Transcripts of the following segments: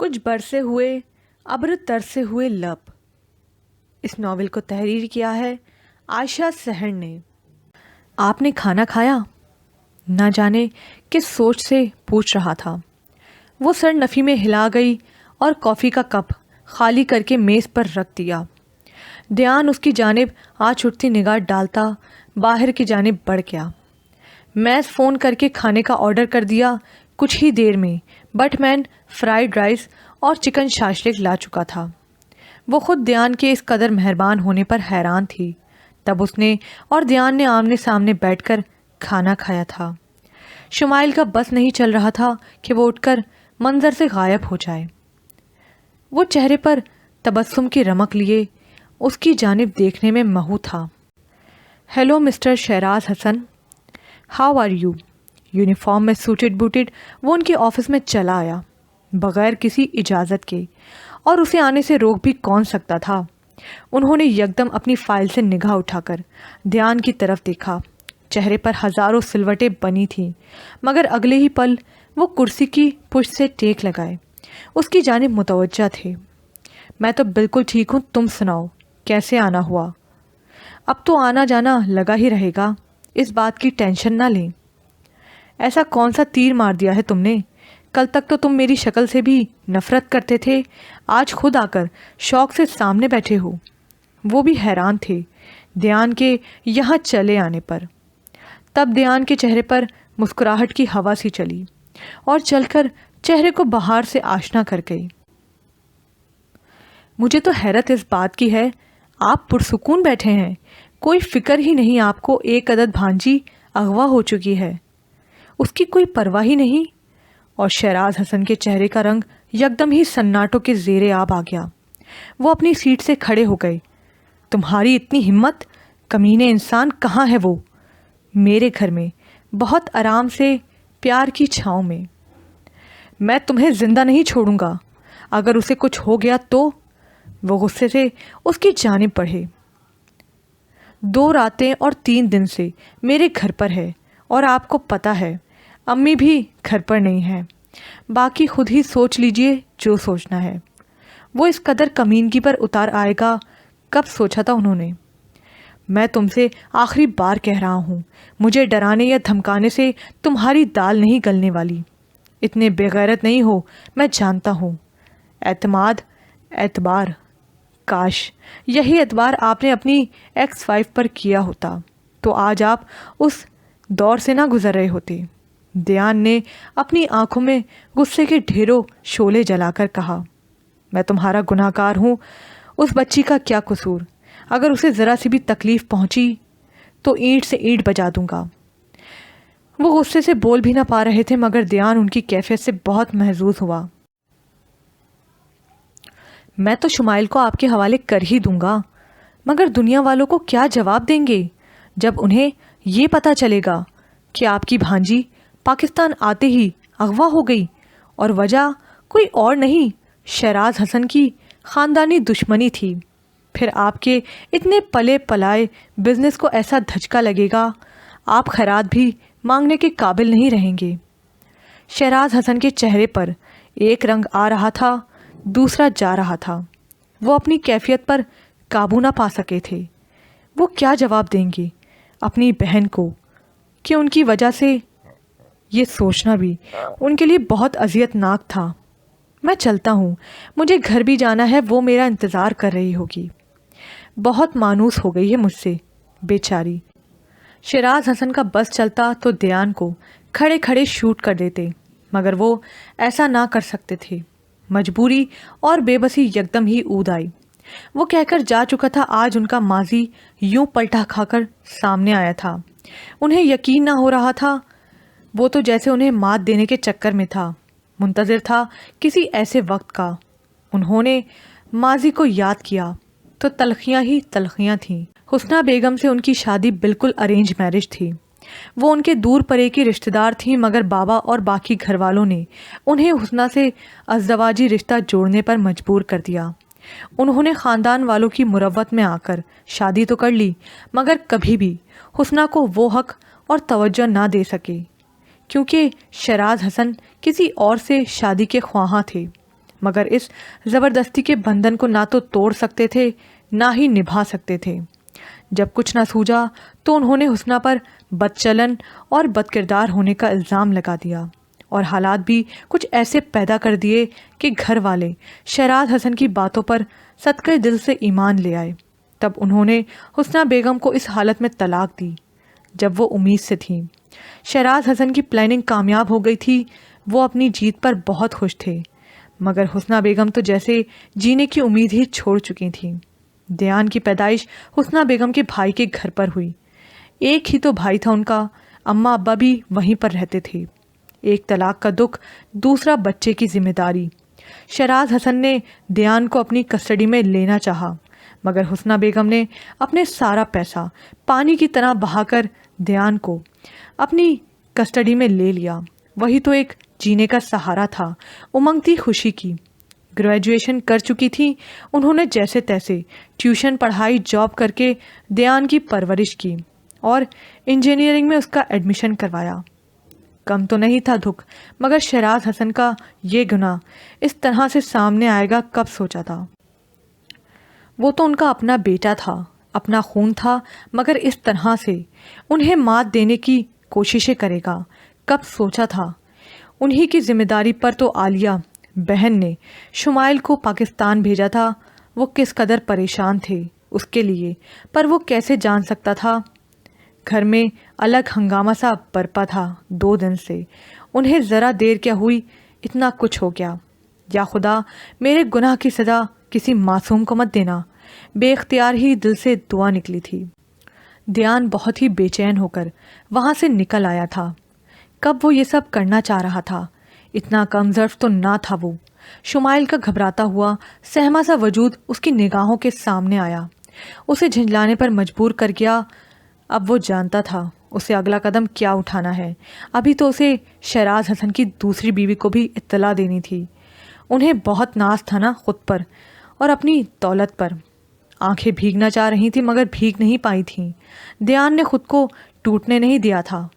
کچھ برسے ہوئے ابر ترسے ہوئے لب۔ اس ناول کو تحریر کیا ہے عائشہ سحر نے۔ آپ نے کھانا کھایا؟ نہ جانے کس سوچ سے پوچھ رہا تھا۔ وہ سر نفی میں ہلا گئی اور کافی کا کپ خالی کر کے میز پر رکھ دیا۔ دھیان اس کی جانب آج اٹھتی نگاہ ڈالتا باہر کی جانب بڑھ گیا۔ میز فون کر کے کھانے کا آرڈر کر دیا کچھ ہی دیر میں بٹ مین فرائیڈ رائس اور چکن شاشلک لا چکا تھا۔ وہ خود دھیان کے اس قدر مہربان ہونے پر حیران تھی۔ تب اس نے اور دھیان نے آمنے سامنے بیٹھ کر کھانا کھایا تھا۔ شمائل کا بس نہیں چل رہا تھا کہ وہ اٹھ کر منظر سے غائب ہو جائے۔ وہ چہرے پر تبسم کی رمق لیے اس کی جانب دیکھنے میں مہو تھا۔ Hello mister Shahraz Hassan, how are you? Uniform میں سوٹڈ بوٹڈ وہ ان کے آفس میں چلا آیا بغیر کسی اجازت کے، اور اسے آنے سے روک بھی کون سکتا تھا۔ انہوں نے یکدم اپنی فائل سے نگاہ اٹھا کر دھیان کی طرف دیکھا۔ چہرے پر ہزاروں سلوٹیں بنی تھیں، مگر اگلے ہی پل وہ کرسی کی پشت سے ٹیک لگائے اس کی جانب متوجہ تھے۔ میں تو بالکل ٹھیک ہوں، تم سناؤ کیسے آنا ہوا؟ اب تو آنا جانا لگا ہی رہے گا، اس بات کی ٹینشن نہ لیں۔ ایسا کون سا تیر مار دیا ہے تم نے؟ کل تک تو تم میری شکل سے بھی نفرت کرتے تھے، آج خود آ کر شوق سے سامنے بیٹھے ہو۔ وہ بھی حیران تھے دھیان کے یہاں چلے آنے پر۔ تب دھیان کے چہرے پر مسکراہٹ کی ہوا سی چلی اور چل کر چہرے کو بہار سے آشنا کر گئی۔ مجھے تو حیرت اس بات کی ہے، آپ پرسکون بیٹھے ہیں، کوئی فکر ہی نہیں آپ کو ایک عدد بھانجی اغوا ہو چکی ہے، اس کی کوئی پرواہ ہی نہیں۔ اور شہراز حسن کے چہرے کا رنگ یکدم ہی سناٹوں کے زیر آب آ گیا۔ وہ اپنی سیٹ سے کھڑے ہو گئے۔ تمہاری اتنی ہمت، کمینے انسان، کہاں ہے وہ؟ میرے گھر میں، بہت آرام سے، پیار کی چھاؤں میں۔ میں تمہیں زندہ نہیں چھوڑوں گا، اگر اسے کچھ ہو گیا تو؟ وہ غصے سے اس کی جانب بڑھے۔ 2 راتیں اور 3 دن سے میرے گھر پر ہے، اور آپ کو پتہ ہے امی بھی گھر پر نہیں ہیں، باقی خود ہی سوچ لیجئے جو سوچنا ہے۔ وہ اس قدر کمینگی پر اتار آئے گا کب سوچا تھا انہوں نے؟ میں تم سے آخری بار کہہ رہا ہوں، مجھے ڈرانے یا دھمکانے سے تمہاری دال نہیں گلنے والی۔ اتنے بے غیرت نہیں ہو، میں جانتا ہوں۔ اعتماد، اعتبار، کاش یہی اعتبار آپ نے اپنی ایکس وائف پر کیا ہوتا تو آج آپ اس دور سے نہ گزر رہے ہوتے۔ دھیان نے اپنی آنکھوں میں غصے کے ڈھیروں شعلے جلا کر کہا، میں تمہارا گناہ گار ہوں، اس بچی کا کیا قصور؟ اگر اسے ذرا سی بھی تکلیف پہنچی تو اینٹ سے اینٹ بجا دوں گا۔ وہ غصے سے بول بھی نہ پا رہے تھے، مگر دھیان ان کی کیفیت سے بہت محظوظ ہوا۔ میں تو شمائل کو آپ کے حوالے کر ہی دوں گا، مگر دنیا والوں کو کیا جواب دیں گے جب انہیں یہ پتہ چلے گا کہ آپ کی بھانجی پاکستان آتے ہی اغوا ہو گئی، اور وجہ کوئی اور نہیں، شہراز حسن کی خاندانی دشمنی تھی۔ پھر آپ کے اتنے پلے پلائے بزنس کو ایسا دھچکا لگے گا، آپ خیرات بھی مانگنے کے قابل نہیں رہیں گے۔ شہراز حسن کے چہرے پر ایک رنگ آ رہا تھا، دوسرا جا رہا تھا۔ وہ اپنی کیفیت پر قابو نہ پا سکے تھے۔ وہ کیا جواب دیں گے اپنی بہن کو کہ ان کی وجہ سے؟ یہ سوچنا بھی ان کے لیے بہت اذیت ناک تھا۔ میں چلتا ہوں، مجھے گھر بھی جانا ہے، وہ میرا انتظار کر رہی ہوگی۔ بہت مانوس ہو گئی ہے مجھ سے بیچاری۔ شہراز حسن کا بس چلتا تو دھیان کو کھڑے کھڑے شوٹ کر دیتے، مگر وہ ایسا نہ کر سکتے تھے۔ مجبوری اور بے بسی یکدم ہی اود آئی۔ وہ کہہ کر جا چکا تھا، آج ان کا ماضی یوں پلٹا کھا کر سامنے آیا تھا۔ انہیں یقین نہ ہو رہا تھا، وہ تو جیسے انہیں مات دینے کے چکر میں تھا، منتظر تھا کسی ایسے وقت کا۔ انہوں نے ماضی کو یاد کیا تو تلخیاں ہی تلخیاں تھیں۔ حسنہ بیگم سے ان کی شادی بالکل ارینج میرج تھی۔ وہ ان کے دور پرے کی رشتہ دار تھیں، مگر بابا اور باقی گھر والوں نے انہیں حسنہ سے ازدواجی رشتہ جوڑنے پر مجبور کر دیا۔ انہوں نے خاندان والوں کی مروت میں آ کر شادی تو کر لی، مگر کبھی بھی حسنہ کو وہ حق اور توجہ نہ دے سکے، کیونکہ شہراز حسن کسی اور سے شادی کے خواہاں تھے۔ مگر اس زبردستی کے بندھن کو نہ تو توڑ سکتے تھے نہ ہی نبھا سکتے تھے۔ جب کچھ نہ سوجا تو انہوں نے حسنہ پر بد چلن اور بد کردار ہونے کا الزام لگا دیا، اور حالات بھی کچھ ایسے پیدا کر دیے کہ گھر والے شہراز حسن کی باتوں پر صدقے دل سے ایمان لے آئے۔ تب انہوں نے حسنہ بیگم کو اس حالت میں طلاق دی جب وہ امید سے تھیں۔ شہراز حسن کی پلاننگ کامیاب ہو گئی تھی، وہ اپنی جیت پر بہت خوش تھے، مگر حسنہ بیگم تو جیسے جینے کی امید ہی چھوڑ چکی تھیں۔ دیان کی پیدائش حسنہ بیگم کے بھائی کے گھر پر ہوئی۔ ایک ہی تو بھائی تھا ان کا، اماں ابا بھی وہیں پر رہتے تھے۔ ایک طلاق کا دکھ، دوسرا بچے کی ذمہ داری۔ شہراز حسن نے دیان کو اپنی کسٹڈی میں لینا چاہا، مگر حسنہ بیگم نے اپنے سارا پیسہ پانی کی طرح بہا کر دیان کو اپنی کسٹڈی میں لے لیا۔ وہی تو ایک جینے کا سہارا تھا، امنگ تھی خوشی کی۔ گریجویشن کر چکی تھی انہوں نے، جیسے تیسے ٹیوشن پڑھائی، جاب کر کے دیان کی پرورش کی اور انجینئرنگ میں اس کا ایڈمیشن کروایا۔ کم تو نہیں تھا دکھ، مگر شہراز حسن کا یہ گناہ اس طرح سے سامنے آئے گا کب سوچا تھا؟ وہ تو ان کا اپنا بیٹا تھا، اپنا خون تھا، مگر اس طرح سے انہیں مات دینے کی کوششیں کرے گا کب سوچا تھا؟ انہی کی ذمہ داری پر تو عالیہ بہن نے شمائل کو پاکستان بھیجا تھا۔ وہ کس قدر پریشان تھے اس کے لیے، پر وہ کیسے جان سکتا تھا؟ گھر میں الگ ہنگامہ سا برپا تھا 2 دن سے۔ انہیں ذرا دیر کیا ہوئی اتنا کچھ ہو گیا۔ یا خدا میرے گناہ کی سزا کسی معصوم کو مت دینا، بے اختیار ہی دل سے دعا نکلی تھی۔ دیان بہت ہی بے چین ہو کر وہاں سے نکل آیا تھا۔ کب وہ یہ سب کرنا چاہ رہا تھا؟ اتنا کم ظرف تو نہ تھا وہ۔ شمائل کا گھبراتا ہوا سہما سا وجود اس کی نگاہوں کے سامنے آیا، اسے جھنجلانے پر مجبور کر گیا۔ اب وہ جانتا تھا اسے اگلا قدم کیا اٹھانا ہے۔ ابھی تو اسے شہراز حسن کی دوسری بیوی کو بھی اطلاع دینی تھی۔ انہیں بہت ناز تھا نا خود پر اور اپنی دولت پر۔ آنکھیں بھیگنا چاہ رہی تھیں مگر بھیگ نہیں پائی تھیں۔ دیان نے خود کو ٹوٹنے نہیں دیا تھا،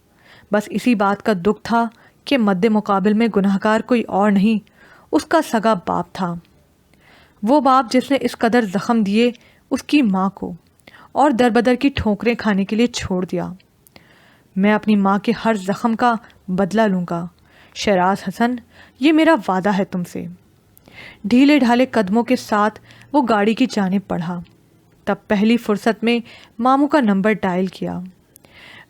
بس اسی بات کا دکھ تھا کہ مد مقابل میں گناہگار کوئی اور نہیں، اس کا سگا باپ تھا۔ وہ باپ جس نے اس قدر زخم دیے اس کی ماں کو اور در بدر کی ٹھوکریں کھانے کے لیے چھوڑ دیا۔ میں اپنی ماں کے ہر زخم کا بدلہ لوں گا شہراز حسن، یہ میرا وعدہ ہے تم سے۔ ڈھیلے ڈھالے قدموں کے ساتھ وہ گاڑی کی جانب بڑھا۔ تب پہلی فرصت میں ماموں کا نمبر ڈائل کیا۔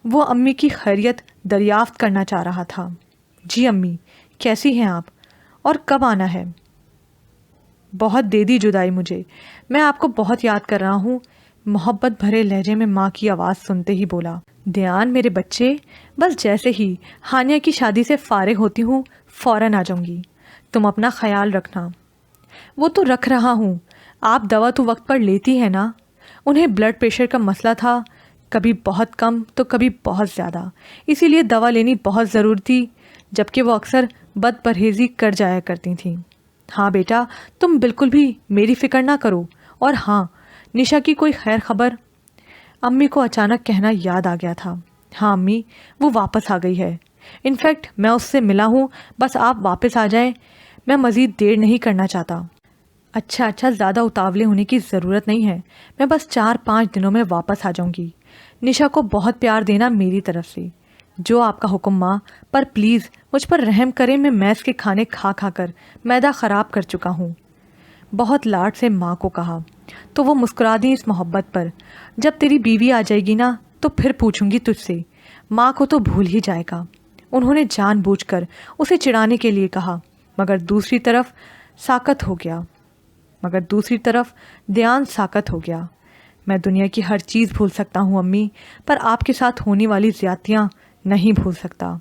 وہ امی کی خیریت دریافت کرنا چاہ رہا تھا۔ جی امی، کیسی ہیں آپ اور کب آنا ہے؟ بہت دے دی جدائی مجھے، میں آپ کو بہت یاد کر رہا ہوں، محبت بھرے لہجے میں ماں کی آواز سنتے ہی بولا۔ دیان میرے بچے، بس جیسے ہی ہانیہ کی شادی سے فارغ ہوتی ہوں فوراً آ جاؤں گی، تم اپنا خیال رکھنا۔ وہ تو رکھ رہا ہوں، آپ دوا تو وقت پر لیتی ہے نا؟ انہیں بلڈ پریشر کا مسئلہ تھا، کبھی بہت کم تو کبھی بہت زیادہ، اسی لیے دوا لینی بہت ضروری تھی، جبکہ وہ اکثر بد پرہیزی کر جایا کرتی تھیں۔ ہاں بیٹا، تم بالکل بھی میری فکر نہ کرو، اور ہاں نشا کی کوئی خیر خبر؟ امی کو اچانک کہنا یاد آ گیا تھا۔ ہاں امی، وہ واپس آ گئی ہے، انفیکٹ میں اس سے ملا ہوں، بس آپ واپس آ جائیں، میں مزید دیر نہیں کرنا چاہتا۔ اچھا، زیادہ اتاولے ہونے کی ضرورت نہیں ہے، میں بس 4-5 دنوں میں واپس آ جاؤں گی۔ نشا کو بہت پیار دینا میری طرف سے۔ جو آپ کا حکم ماں، پر پلیز مجھ پر رحم کریں، میں میس کے کھانے کھا کر معدہ خراب کر چکا ہوں۔ بہت لاڈ سے ماں کو کہا تو وہ مسکرا دی اس محبت پر۔ جب تیری بیوی آ جائے گی نا تو پھر پوچھوں گی تجھ سے، ماں کو تو بھول ہی جائے گا۔ انہوں نے جان بوجھ کر اسے چڑھانے کے لیے کہا، مگر دوسری طرف دیان ساکت ہو گیا۔ میں دنیا کی ہر چیز بھول سکتا ہوں امی، پر آپ کے ساتھ ہونے والی زیادتیاں نہیں بھول سکتا۔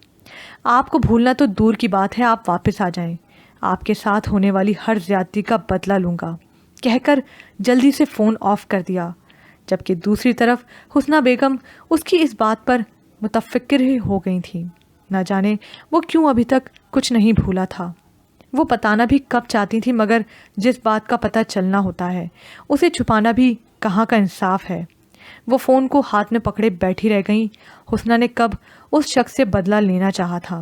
آپ کو بھولنا تو دور کی بات ہے، آپ واپس آ جائیں، آپ کے ساتھ ہونے والی ہر زیادتی کا بدلہ لوں گا، کہہ کر جلدی سے فون آف کر دیا۔ جبکہ دوسری طرف حسنہ بیگم اس کی اس بات پر متفکر ہی ہو گئی تھی۔ نہ جانے وہ کیوں ابھی تک کچھ نہیں بھولا تھا۔ وہ بتانا بھی کب چاہتی تھی، مگر جس بات کا پتہ چلنا ہوتا ہے اسے چھپانا بھی کہاں کا انصاف ہے۔ وہ فون کو ہاتھ میں پکڑے بیٹھی رہ گئیں۔ حسنہ نے کب اس شخص سے بدلہ لینا چاہا تھا،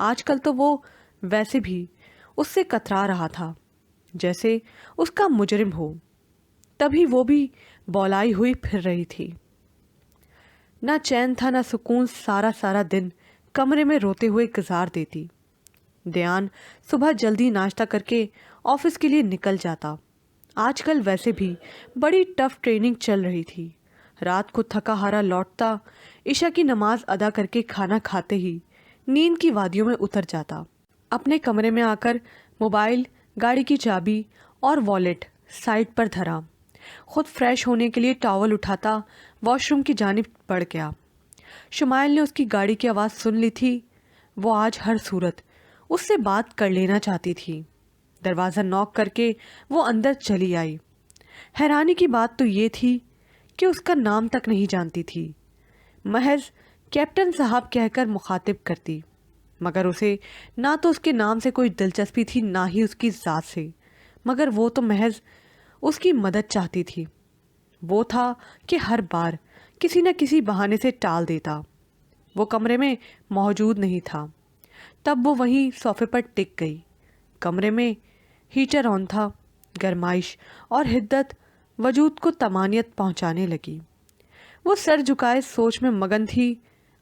آج کل تو وہ ویسے بھی اس سے کترا رہا تھا جیسے اس کا مجرم ہو. تبھی وہ بھی بولائی ہوئی پھر رہی تھی. نہ چین تھا نہ سکون. سارا دن کمرے میں روتے ہوئے گزار دیتی. دیان صبح جلدی ناشتہ کر کے آفس کے لیے نکل جاتا. آج کل ویسے بھی بڑی ٹف ٹریننگ چل رہی تھی. رات کو تھکا ہارا لوٹتا. عشاء کی نماز ادا کر کے کھانا کھاتے ہی نیند کی وادیوں میں اتر جاتا. اپنے کمرے میں آ کر موبائل، گاڑی کی چابی اور والیٹ سائڈ پر دھرا. خود فریش ہونے کے لیے ٹاول اٹھاتا واش روم کی جانب بڑھ گیا. شمائل نے اس کی گاڑی کی آواز سن لی تھی. وہ آج ہر صورت اس سے بات کر لینا چاہتی تھی. دروازہ نوک کر کے وہ اندر چلی آئی. حیرانی کی بات تو یہ تھی کہ اس کا نام تک نہیں جانتی تھی. محض کیپٹن صاحب کہہ کر مخاطب کرتی، مگر اسے نہ تو اس کے نام سے کوئی دلچسپی تھی نہ ہی اس کی ذات سے. مگر وہ تو محض اس کی مدد چاہتی تھی. وہ تھا کہ ہر بار کسی نہ کسی بہانے سے ٹال دیتا. وہ کمرے میں موجود نہیں تھا. تب وہ وہیں صوفے پر ٹک گئی. کمرے میں ہیٹر آن تھا. گرمائش اور حدت وجود کو طمانینت پہنچانے لگی. وہ سر جھکائے سوچ میں مگن تھی.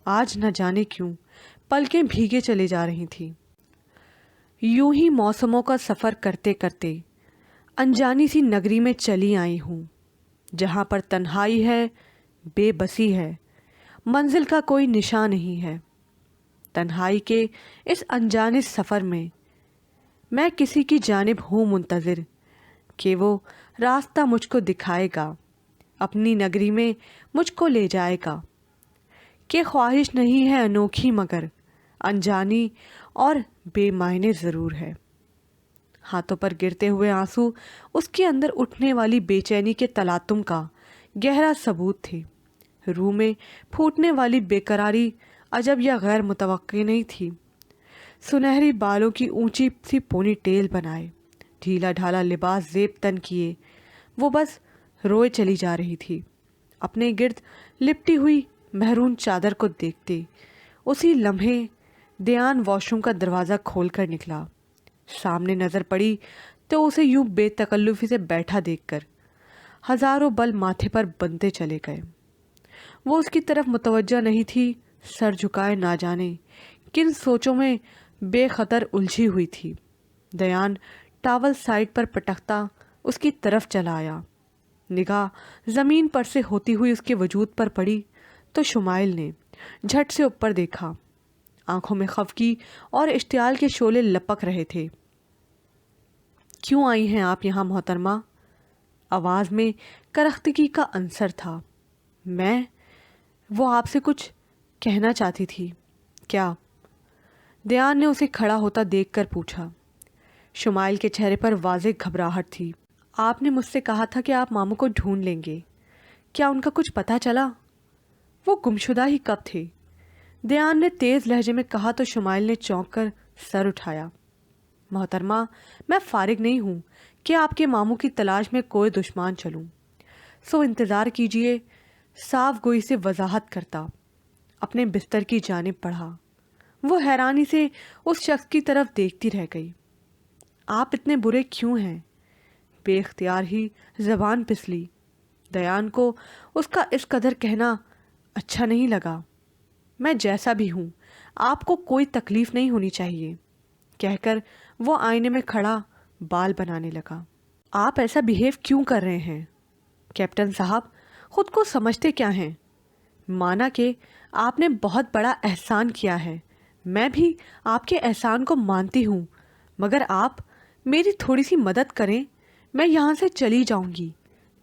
آج نہ جانے کیوں پلکیں بھیگے چلے جا رہی تھیں. یوں ہی موسموں کا سفر کرتے کرتے انجانی سی نگری میں چلی آئی ہوں، جہاں پر تنہائی ہے، بے بسی ہے، منزل کا کوئی نشان نہیں ہے. تنہائی کے اس انجانے سفر میں کسی کی جانب ہوں منتظر کہ وہ راستہ مجھ کو دکھائے گا، اپنی نگری میں مجھ کو لے جائے گا. کہ خواہش نہیں ہے انوکھی مگر انجانی اور بے معنی ضرور ہے. ہاتھوں پر گرتے ہوئے آنسو اس کے اندر اٹھنے والی بے چینی کے تلاطم کا گہرا ثبوت تھے. روح میں پھوٹنے والی بے قراری عجب یا غیر متوقع نہیں تھی. سنہری بالوں کی اونچی سی پونی ٹیل بنائے، ڈھیلا ڈھالا لباس زیب تن کیے وہ بس روئے چلی جا رہی تھی. اپنے گرد لپٹی ہوئی مہرون چادر کو دیکھتے اسی لمحے دیان واش روم کا دروازہ کھول کر نکلا. سامنے نظر پڑی تو اسے یوں بے تکلفی سے بیٹھا دیکھ کر ہزاروں بل ماتھے پر بنتے چلے گئے. وہ اس کی طرف متوجہ نہیں تھی. سر جھکائے نہ جانے کن سوچوں میں بے خطر الجھی ہوئی تھی. دیان ٹاول سائڈ پر پٹکتا اس کی طرف چلا آیا. نگاہ زمین پر سے ہوتی ہوئی اس کے وجود پر پڑی تو شمائل نے جھٹ سے اوپر دیکھا. آنکھوں میں خفگی اور اشتعال کے شعلے لپک رہے تھے. کیوں آئی ہیں آپ یہاں محترمہ؟ آواز میں کرختگی کا عنصر تھا. میں وہ آپ سے کچھ کہنا چاہتی تھی. کیا؟ دیان نے اسے کھڑا ہوتا دیکھ کر پوچھا. شمائل کے چہرے پر واضح گھبراہٹ تھی. آپ نے مجھ سے کہا تھا کہ آپ ماموں کو ڈھونڈ لیں گے. کیا ان کا کچھ پتہ چلا؟ وہ گمشدہ ہی کب تھے؟ دیان نے تیز لہجے میں کہا تو شمائل نے چونک کر سر اٹھایا. محترمہ، میں فارغ نہیں ہوں کہ آپ کے ماموں کی تلاش میں کوئی دشمن چلوں. سو انتظار کیجئے. صاف گوئی سے وضاحت کرتا اپنے بستر کی جانب بڑھا. وہ حیرانی سے اس شخص کی طرف دیکھتی رہ گئی. آپ اتنے برے کیوں ہیں؟ بے اختیار ہی زبان پسلی. دیان کو اس کا اس قدر کہنا اچھا نہیں لگا. میں جیسا بھی ہوں آپ کو کوئی تکلیف نہیں ہونی چاہیے، کہہ کر وہ آئینے میں کھڑا بال بنانے لگا. آپ ایسا بیہیو کیوں کر رہے ہیں؟ کیپٹن صاحب خود کو سمجھتے کیا ہیں؟ مانا کہ آپ نے بہت بڑا احسان کیا ہے، میں بھی آپ کے احسان کو مانتی ہوں، مگر آپ میری تھوڑی سی مدد کریں، میں یہاں سے چلی جاؤں گی.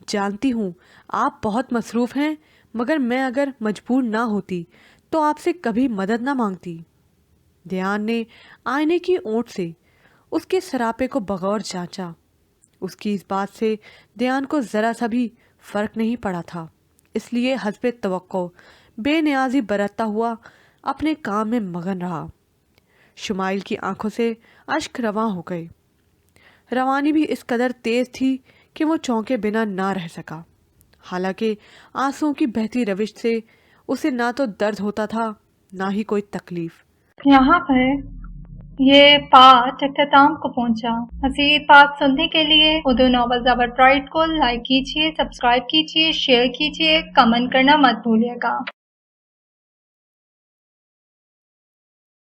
جانتی ہوں آپ بہت مصروف ہیں، مگر میں اگر مجبور نہ ہوتی تو آپ سے کبھی مدد نہ مانگتی. دیان نے آئینے کی اونٹ سے اس کے سراپے کو بغور جانچا. اس کی اس بات سے دیان کو ذرا سا بھی فرق نہیں پڑا تھا، اس لیے حسب توقع بے نیازی برتتا ہوا اپنے کام میں مگن رہا. شمائل کی آنکھوں سے اشک رواں ہو گئے. روانی بھی اس قدر تیز تھی کہ وہ چونکے بنا نہ رہ سکا. حالانکہ آنسوؤں کی بہتی روش سے اسے نہ تو درد ہوتا تھا نہ ہی کوئی تکلیف. یہاں ہے یہ پارٹ اختتام کو پہنچا۔ مزید پارٹ سننے کے لیے اردو ناولز اور برائٹ کو لائک کیجیے، سبسکرائب کیجیے، شیئر کیجیے، کمنٹ کرنا مت بھولیے گا۔